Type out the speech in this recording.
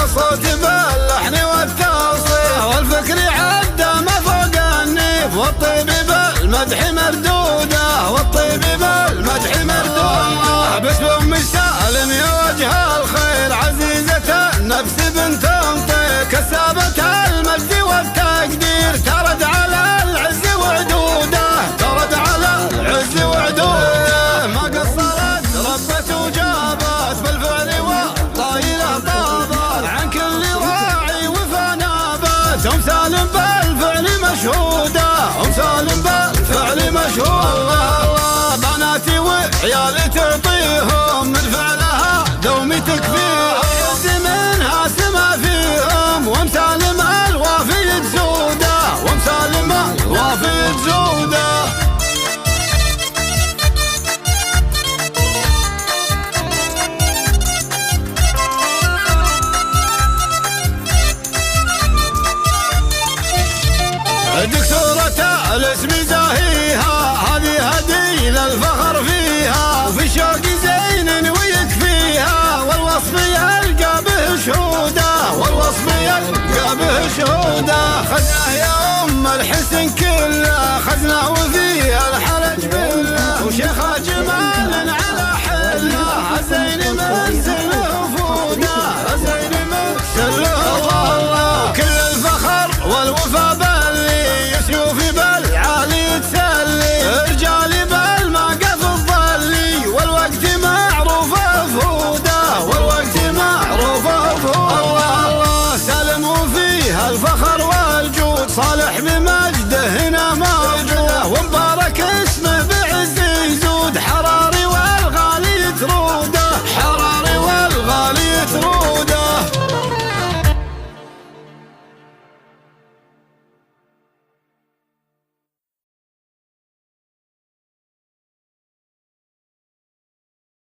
الصوت باللحن والتوصيف والفكر عدى ما فوق النيف والطيب بالمدح مردوده والطيب بالمدح مردوده باسم ام سالم يا وجه الخير عزيزة النفس بنت مطير كسابة المجد والتقدير ترد على العز وعدوده ترد على العز وعدوده ما قصرت ربت وجابت بالفعل والطايله طابت عن كل راعي وفنابت ام سالم بالفعل مشهوده ام سالم بالفعل مشهوده بناتي وعيالي تعطيهم من فعلها دومي تكفيهم يد منها سما فيهم وام سالم الوافي تزوده وام سالم الوافي تزوده دكتورة الاسم زاهيها هذه هدي للفخر فيها وفي شوق زين ويكفيها والوصف يلقى به شهوده والوصف يلقى به شهوده خزنه يا ام الحسن كله خزنه وفيها الحرج بالله وشيخه جمال على حله الزين من سله وفوده الزين من سله والله كل الفخر والوفا سيوفي بالعالي تسلي رجالي بالمقف الظلي والوقت معروف فهوده والوقت معروف فهوده الله سلم وفيها الفخر والجود صالح بما